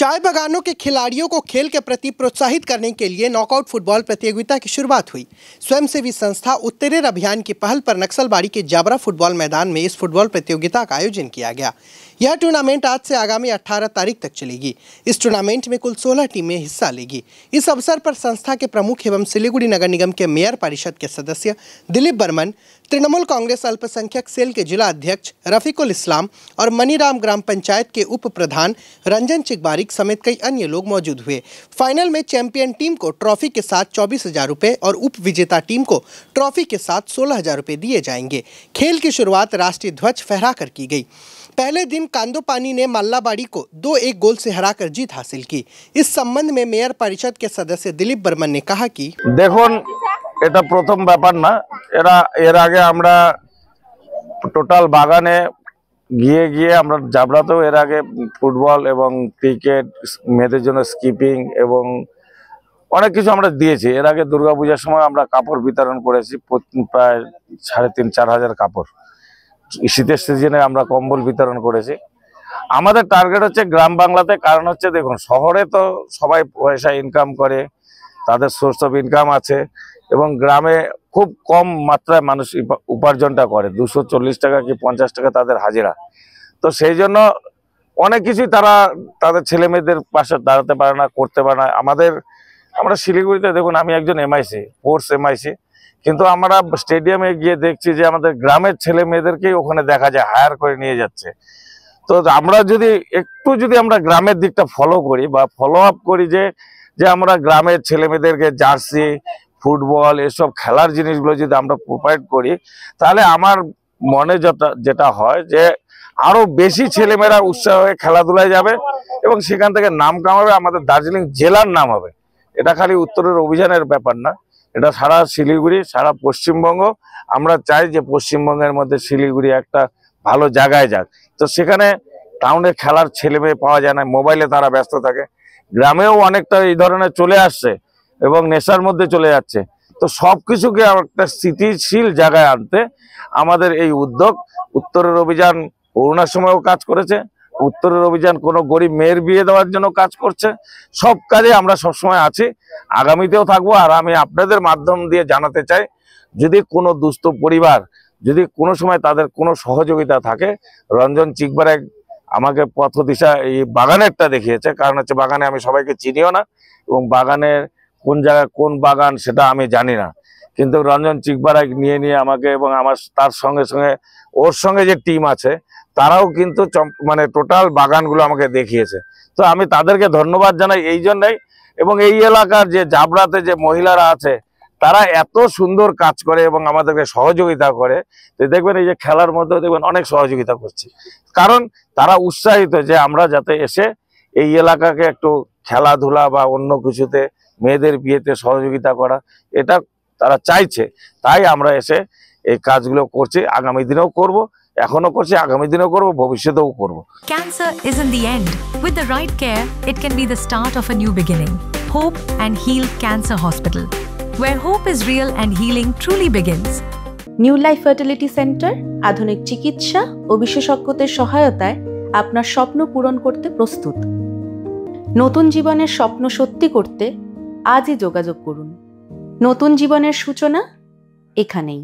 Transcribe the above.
चाय बागानों के खिलाड़ियों को खेल के प्रति प्रोत्साहित करने के लिए नॉकआउट फुटबॉल प्रतियोगिता की शुरुआत हुई। स्वयंसेवी संस्था उत्तरेर अभियान की पहल पर नक्सलबाड़ी के जाबरा फुटबॉल मैदान में इस फुटबॉल प्रतियोगिता का आयोजन किया गया। यह टूर्नामेंट आज से आगामी 18 तारीख तक चलेगी। इस टूर्नामेंट में कुल 16 टीमें हिस्सा लेगी। इस अवसर पर संस्था के प्रमुख एवं सिलीगुड़ी नगर निगम के मेयर परिषद के सदस्य दिलीप बर्मन, तृणमूल कांग्रेस अल्पसंख्यक सेल के जिला अध्यक्ष रफीकुल इस्लाम और मनीराम ग्राम पंचायत के उप प्रधान रंजन चिकबारिक समेत कई अन्य लोग मौजूद हुए। फाइनल में चैंपियन टीम को ट्रॉफी के साथ 24,000 रुपये और उप विजेता टीम को ट्रॉफी के साथ 16,000 रुपये दिए जाएंगे। खेल की शुरुआत राष्ट्रीय ध्वज फहराकर की गई। पहले दिन कांदोपानी ने मल्लाबाड़ी को 2-1 गोल से हराकर जीत हासिल की। इस संबंध में मेयर परिषद के सदस्य दिलीप बर्मन ने कहा कि देखुन এটা প্রথম ব্যাপার না, এর আগে আমরা টোটাল বাগানে গিয়ে আমরা জাবরাতেও এর আগে ফুটবল এবং ক্রিকেট, মেয়েদের জন্য স্কিপিং এবং অনেক কিছু আমরা দিয়েছি। এর আগে দুর্গাপূজার সময় আমরা কাপড় বিতরণ করেছি, প্রায় 3,500-4 হাজার কাপড়। শীতের সিজনে আমরা কম্বল বিতরণ করেছি। আমাদের টার্গেট হচ্ছে গ্রাম বাংলাতে, কারণ হচ্ছে দেখুন শহরে তো সবাই পয়সা ইনকাম করে, তাদের সোর্স অফ ইনকাম আছে এবং গ্রামে খুব কম মাত্রায় মানুষ উপার্জনটা করে, 240 টাকা কি 50 টাকা তাদের হাজিরা। তো সেই জন্য অনেক কিছুই তারা তাদের ছেলে মেয়েদের পাশে দাঁড়াতে পারে না, করতে পারে না। আমরা শিলিগুড়িতে দেখুন, আমি একজন এমআইসি, ফোর্স এমআইসি, কিন্তু আমরা স্টেডিয়ামে গিয়ে দেখছি যে আমাদের গ্রামের ছেলে মেয়েদেরকেই ওখানে দেখা যায় হায়ার করে নিয়ে যাচ্ছে। তো আমরা যদি আমরা গ্রামের দিকটা ফলো করি বা ফলো আপ করি যে আমরা গ্রামের ছেলে মেয়েদেরকে জার্সি, ফুটবল এসব খেলার জিনিসগুলো যদি আমরা প্রোভাইড করি, তাহলে আমার মনে যেটা হয় যে আরো বেশি ছেলেমেয়েরা উৎসাহ হয়ে খেলাধুলায় যাবে এবং সেখান থেকে নাম কামাবে, আমাদের দার্জিলিং জেলার নাম হবে। এটা খালি উত্তরের অভিযানের ব্যাপার না, এটা সারা শিলিগুড়ি, সারা পশ্চিমবঙ্গ। আমরা চাই যে পশ্চিমবঙ্গের মধ্যে শিলিগুড়ি একটা ভালো জায়গায় যাক। তো সেখানে টাউনে খেলার ছেলে মেয়ে পাওয়া যায় না, মোবাইলে তারা ব্যস্ত থাকে। গ্রামেও অনেকটা এই ধরনের চলে আসছে এবং নেশার মধ্যে চলে যাচ্ছে। তো সবকিছুকে একটা স্থিতিশীল জায়গায় আনতে আমাদের এই উদ্যোগ। উত্তরের অভিযান করোনার সময়ও কাজ করেছে, উত্তরের অভিযান কোনো গরিব মেয়ের বিয়ে দেওয়ার জন্য কাজ করছে। সব কাজে আমরা সবসময় আছি, আগামীতেও থাকবো। আর আমি আপনাদের মাধ্যম দিয়ে জানাতে চাই, যদি কোনো দুস্থ পরিবার, যদি কোনো সময় তাদের কোনো সহযোগিতা থাকে, রঞ্জন চিকবারেক আমাকে পথ দিশা এই বাগানেরটা দেখিয়েছে। কারণ হচ্ছে বাগানে আমি সবাইকে চিনিও না এবং বাগানের কোন জায়গায় কোন বাগান সেটা আমি জানি না, কিন্তু রঞ্জন চিকবারেক নিয়ে আমাকে এবং তার সঙ্গে ওর সঙ্গে যে টিম আছে তারাও কিন্তু মানে টোটাল বাগানগুলো আমাকে দেখিয়েছে। তো আমি তাদেরকে ধন্যবাদ জানাই এই জন্যই। এবং এই এলাকার যে জাবরাতে যে মহিলারা আছে তারা এত সুন্দর কাজ করে এবং আমাদেরকে সহযোগিতা করে। তো দেখবেন এই যে খেলার মধ্যেও দেখবেন অনেক সহযোগিতা করছে, কারণ তারা উৎসাহিত যে আমরা যাতে এসে এই এলাকাকে একটু খেলাধুলা বা অন্য কিছুতে, মেয়েদের বিয়েতে সহযোগিতা করা, এটা তারা চাইছে। তাই আমরা এসে এই কাজগুলো করছি, আগামী দিনেও করব, এখনো করছি, আগামী দিনেও করব, ভবিষ্যতেও করব। Cancer isn't the end. With the right care, it can be the start of a new beginning. Hope and Heal Cancer Hospital, where hope is real and healing truly begins. New life fertility centre আধুনিক চিকিৎসা ও বিশেষজ্ঞদের সহায়তায় আপনার স্বপ্ন পূরণ করতে প্রস্তুত। নতুন জীবনের স্বপ্ন সত্যি করতে আজই যোগাযোগ করুন। নতুন জীবনের সূচনা এখানেই।